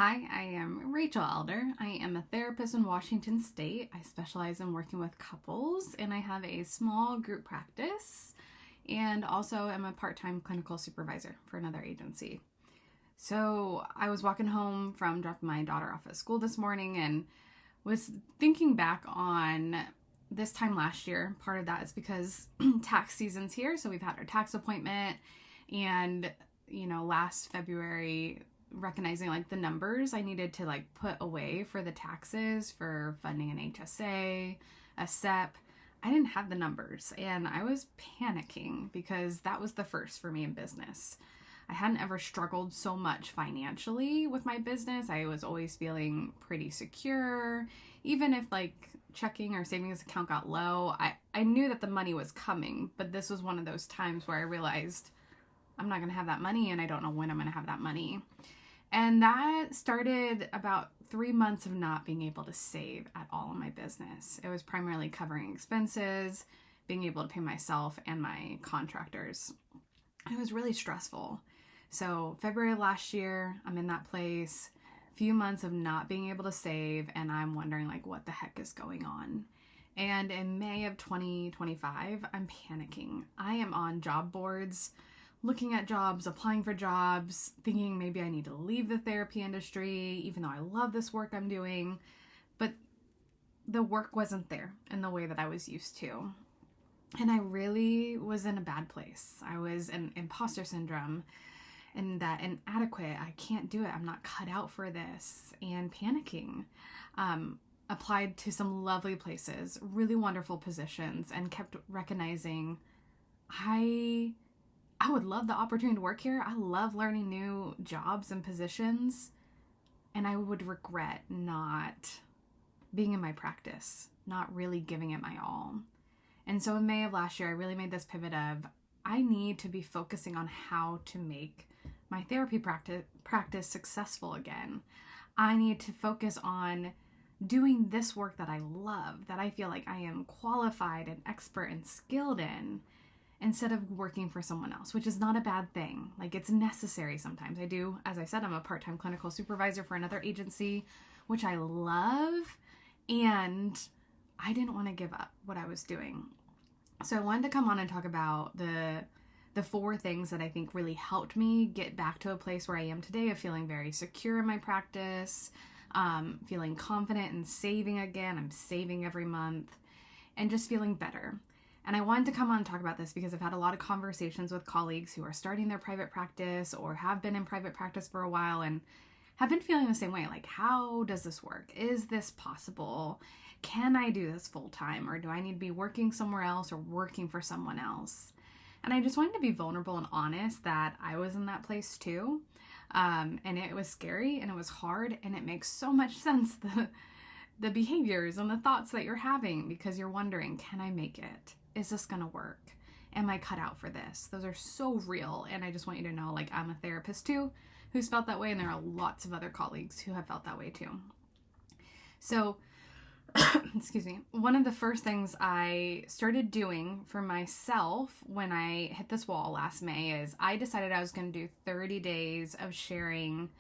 Hi, I am Rachel Elder. I am a therapist in Washington State. I specialize in working with couples, and I have a small group practice, and also am a part-time clinical supervisor for another agency. So I was walking home from dropping my daughter off at school this morning and was thinking back on this time last year. Part of that is because tax season's here, so we've had our tax appointment, and last February, recognizing the numbers I needed to put away for the taxes for funding an HSA, a SEP. I didn't have the numbers, and I was panicking because that was the first for me in business. I hadn't ever struggled so much financially with my business. I was always feeling pretty secure. Even if checking or savings account got low, I knew that the money was coming, but this was one of those times where I realized I'm not going to have that money, and I don't know when I'm going to have that money. And that started about 3 months of not being able to save at all in my business. It was primarily covering expenses, being able to pay myself and my contractors. It was really stressful. So February of last year, I'm in that place, few months of not being able to save, and I'm wondering what the heck is going on. And in May of 2025, I'm panicking. I am on job boards, looking at jobs, applying for jobs, thinking maybe I need to leave the therapy industry, even though I love this work I'm doing. But the work wasn't there in the way that I was used to. And I really was in a bad place. I was in imposter syndrome and that inadequate. I can't do it. I'm not cut out for this. And panicking. Applied to some lovely places, really wonderful positions, and kept recognizing I would love the opportunity to work here. I love learning new jobs and positions, and I would regret not being in my practice, not really giving it my all. And so in May of last year, I really made this pivot of I need to be focusing on how to make my therapy practice successful again. I need to focus on doing this work that I love, that I feel like I am qualified and expert and skilled in, instead of working for someone else, which is not a bad thing. It's necessary sometimes. I do, as I said, I'm a part-time clinical supervisor for another agency, which I love, and I didn't want to give up what I was doing. So I wanted to come on and talk about the 4 things that I think really helped me get back to a place where I am today of feeling very secure in my practice, feeling confident and saving again. I'm saving every month, and just feeling better. And I wanted to come on and talk about this because I've had a lot of conversations with colleagues who are starting their private practice or have been in private practice for a while and have been feeling the same way. How does this work? Is this possible? Can I do this full time? Or do I need to be working somewhere else or working for someone else? And I just wanted to be vulnerable and honest that I was in that place too. And it was scary and it was hard, and it makes so much sense, the behaviors and the thoughts that you're having, because you're wondering, can I make it? Is this going to work? Am I cut out for this? Those are so real. And I just want you to know, I'm a therapist too, who's felt that way. And there are lots of other colleagues who have felt that way too. So, excuse me. One of the first things I started doing for myself when I hit this wall last May is I decided I was going to do 30 days of sharing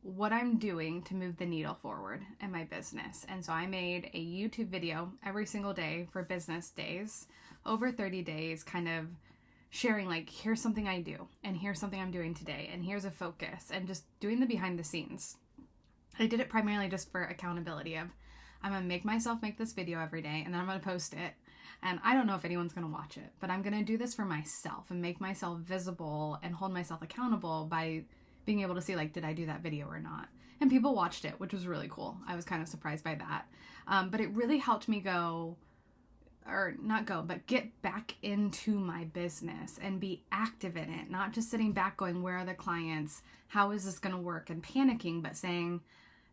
what I'm doing to move the needle forward in my business. And so I made a YouTube video every single day for business days, over 30 days, kind of sharing here's something I do, and here's something I'm doing today, and here's a focus, and just doing the behind the scenes. I did it primarily just for accountability of I'm going to make myself make this video every day, and then I'm going to post it. And I don't know if anyone's going to watch it, but I'm going to do this for myself and make myself visible and hold myself accountable by being able to see, did I do that video or not? And people watched it, which was really cool. I was kind of surprised by that. But it really helped me get back into my business and be active in it. Not just sitting back going, where are the clients? How is this going to work? And panicking, but saying,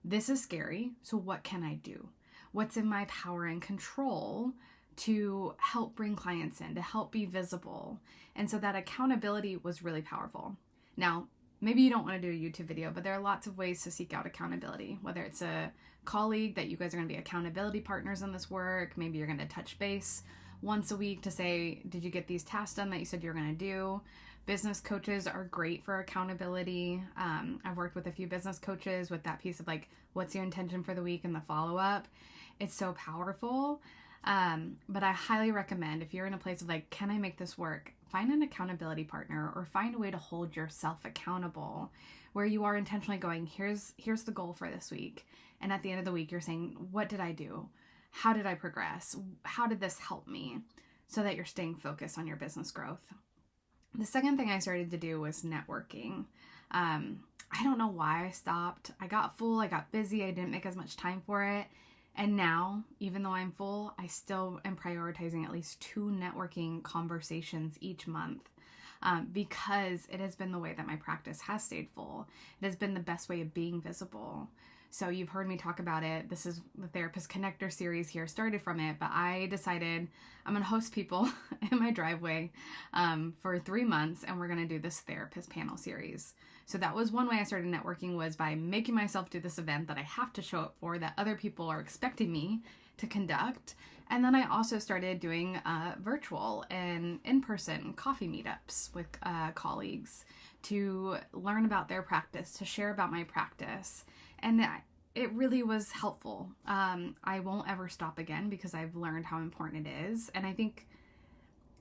this is scary. So what can I do? What's in my power and control to help bring clients in, to help be visible? And so that accountability was really powerful. Now, maybe you don't want to do a YouTube video, but there are lots of ways to seek out accountability, whether it's a colleague that you guys are going to be accountability partners in this work. Maybe you're going to touch base once a week to say, did you get these tasks done that you said you were going to do? Business coaches are great for accountability. I've worked with a few business coaches with that piece of like, what's your intention for the week and the follow-up. It's so powerful. But I highly recommend, if you're in a place of like, can I make this work? Find an accountability partner or find a way to hold yourself accountable where you are intentionally going, here's the goal for this week. And at the end of the week, you're saying, what did I do? How did I progress? How did this help me? So that you're staying focused on your business growth. The second thing I started to do was networking. I don't know why I stopped. I got full, I got busy, I didn't make as much time for it. And now, even though I'm full, I still am prioritizing at least 2 networking conversations each month because it has been the way that my practice has stayed full. It has been the best way of being visible. So you've heard me talk about it. This is the Therapist Connector series here, started from it, but I decided I'm going to host people in my driveway for 3 months, and we're going to do this therapist panel series. So that was one way I started networking, was by making myself do this event that I have to show up for, that other people are expecting me to conduct. And then I also started doing virtual and in-person coffee meetups with colleagues to learn about their practice, to share about my practice. And it really was helpful. I won't ever stop again because I've learned how important it is. And I think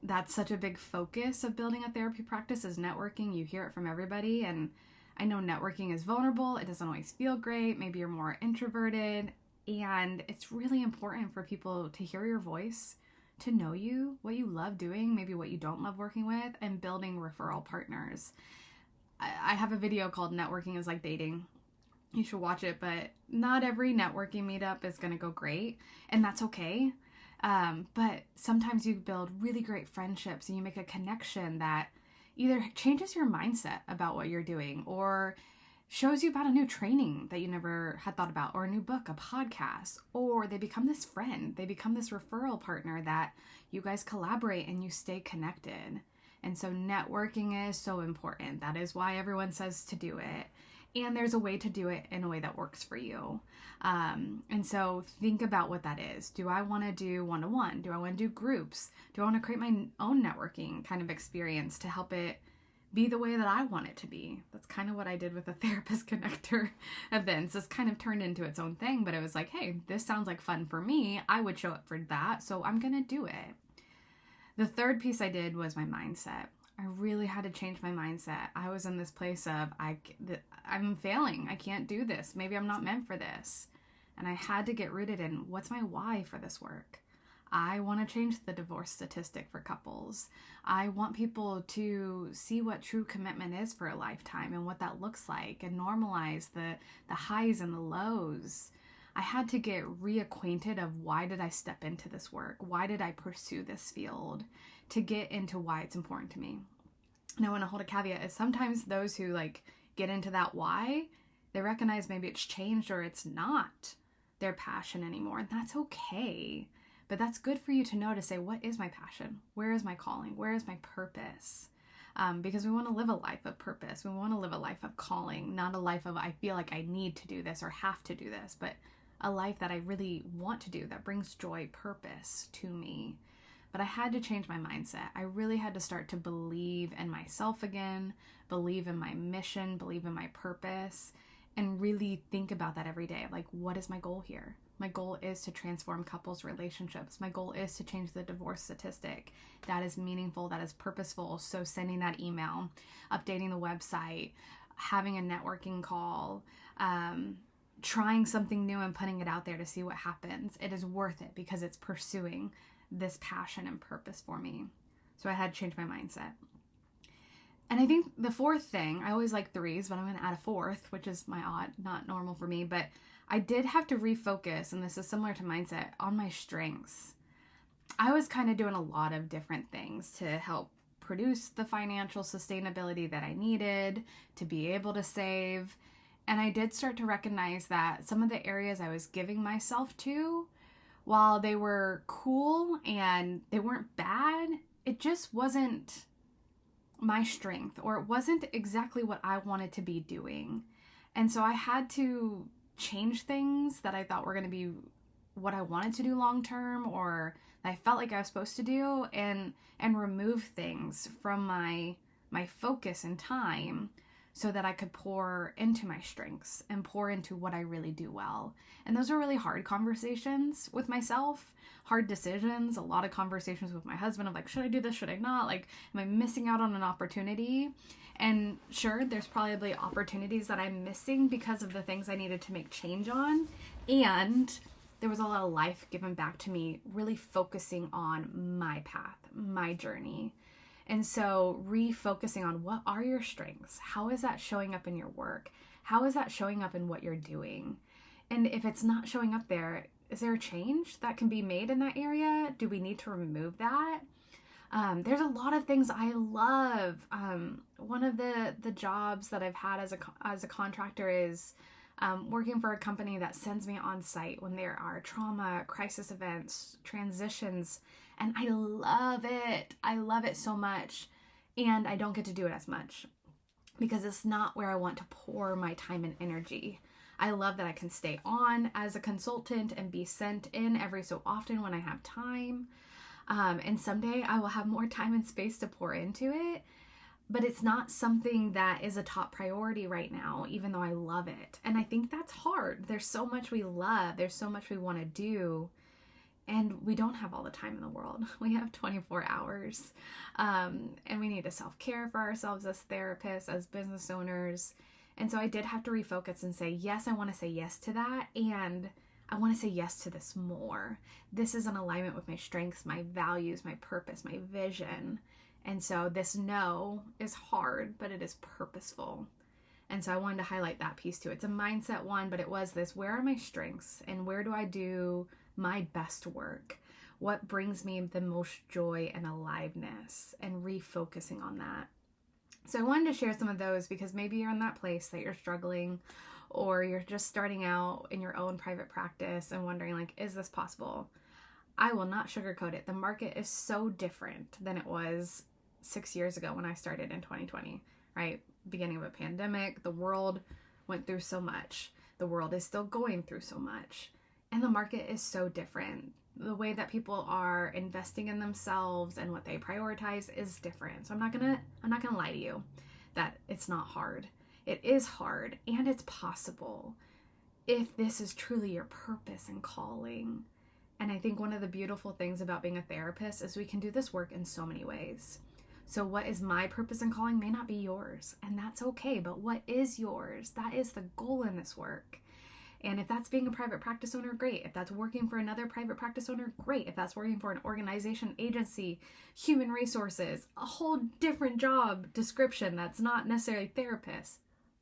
that's such a big focus of building a therapy practice, is networking. You hear it from everybody. And I know networking is vulnerable. It doesn't always feel great. Maybe you're more introverted. And it's really important for people to hear your voice, to know you, what you love doing, maybe what you don't love working with, and building referral partners. I have a video called Networking is Like Dating. You should watch it, but not every networking meetup is going to go great, and that's okay. But sometimes you build really great friendships and you make a connection that either changes your mindset about what you're doing or shows you about a new training that you never had thought about, or a new book, a podcast, or they become this friend. They become this referral partner that you guys collaborate and you stay connected. And so networking is so important. That is why everyone says to do it. And there's a way to do it in a way that works for you. And so think about what that is. Do I want to do one-to-one? Do I want to do groups? Do I want to create my own networking kind of experience to help it be the way that I want it to be? That's kind of what I did with the Therapist Connector events. This kind of turned into its own thing, but it was like, hey, this sounds like fun for me. I would show up for that, so I'm going to do it. The third piece I did was my mindset. I really had to change my mindset. I was in this place of, I'm failing. I can't do this. Maybe I'm not meant for this. And I had to get rooted in, what's my why for this work? I want to change the divorce statistic for couples. I want people to see what true commitment is for a lifetime and what that looks like, and normalize the highs and the lows. I had to get reacquainted of, why did I step into this work? Why did I pursue this field? To get into why it's important to me. And I want to hold a caveat, is sometimes those who get into that why, they recognize maybe it's changed or it's not their passion anymore. And that's okay. But that's good for you to know, to say, what is my passion? Where is my calling? Where is my purpose? Because we want to live a life of purpose. We want to live a life of calling, not a life of, I feel like I need to do this or have to do this, but a life that I really want to do, that brings joy, purpose to me. But I had to change my mindset. I really had to start to believe in myself again, believe in my mission, believe in my purpose, and really think about that every day. Like, what is my goal here? My goal is to transform couples' relationships. My goal is to change the divorce statistic. That is meaningful, that is purposeful. So sending that email, updating the website, having a networking call, trying something new and putting it out there to see what happens. It is worth it because it's pursuing this passion and purpose for me. So I had to change my mindset. And I think the fourth thing, I always like threes, but I'm going to add a fourth, which is my odd, not normal for me, but I did have to refocus, and this is similar to mindset, on my strengths. I was kind of doing a lot of different things to help produce the financial sustainability that I needed to be able to save. And I did start to recognize that some of the areas I was giving myself to, while they were cool and they weren't bad, it just wasn't my strength, or it wasn't exactly what I wanted to be doing. And so I had to change things that I thought were going to be what I wanted to do long term, or that I felt like I was supposed to do, and remove things from my my focus and time so that I could pour into my strengths and pour into what I really do well. And those are really hard conversations with myself, hard decisions, a lot of conversations with my husband of like, should I do this? Should I not? Like, am I missing out on an opportunity? And sure, there's probably opportunities that I'm missing because of the things I needed to make change on. And there was a lot of life given back to me, really focusing on my path, my journey. And so refocusing on what are your strengths? How is that showing up in your work? How is that showing up in what you're doing? And if it's not showing up there, is there a change that can be made in that area? Do we need to remove that? There's a lot of things I love. One of the jobs that I've had as a contractor is working for a company that sends me on site when there are trauma, crisis events, transitions, and I love it. I love it so much, and I don't get to do it as much because it's not where I want to pour my time and energy. I love that I can stay on as a consultant and be sent in every so often when I have time. And someday I will have more time and space to pour into it, but it's not something that is a top priority right now, even though I love it. And I think that's hard. There's so much we love. There's so much we want to do. And we don't have all the time in the world. We have 24 hours. And we need to self-care for ourselves as therapists, as business owners. And so I did have to refocus and say, yes, I want to say yes to that. And I want to say yes to this more. This is in alignment with my strengths, my values, my purpose, my vision. And so this no is hard, but it is purposeful. And so I wanted to highlight that piece too. It's a mindset one, but it was this, where are my strengths and where do I do my best work? What brings me the most joy and aliveness, and refocusing on that. So I wanted to share some of those because maybe you're in that place that you're struggling, or you're just starting out in your own private practice and wondering like, is this possible? I will not sugarcoat it. The market is so different than it was 6 years ago when I started in 2020, right? Beginning of a pandemic, the world went through so much. The world is still going through so much. And the market is so different. The way that people are investing in themselves and what they prioritize is different. So I'm not gonna lie to you that it's not hard. It is hard, and it's possible if this is truly your purpose and calling. And I think one of the beautiful things about being a therapist is we can do this work in so many ways. So what is my purpose and calling may not be yours, and that's okay, but what is yours? That is the goal in this work. And if that's being a private practice owner, great. If that's working for another private practice owner, great. If that's working for an organization, agency, human resources, a whole different job description that's not necessarily therapist,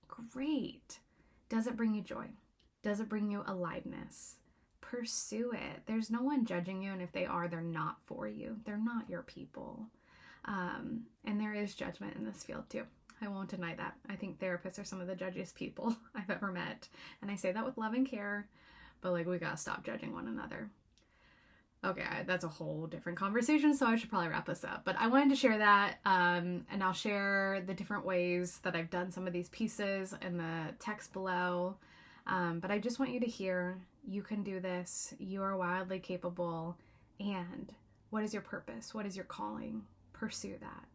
great. Does it bring you joy? Does it bring you aliveness? Pursue it. There's no one judging you, and if they are, they're not for you. They're not your people. And there is judgment in this field too. I won't deny that. I think therapists are some of the judgiest people I've ever met. And I say that with love and care, but like, we gotta stop judging one another. Okay, that's a whole different conversation, so I should probably wrap this up. But I wanted to share that, and I'll share the different ways that I've done some of these pieces in the text below. But I just want you to hear, you can do this. You are wildly capable. And what is your purpose? What is your calling? Pursue that.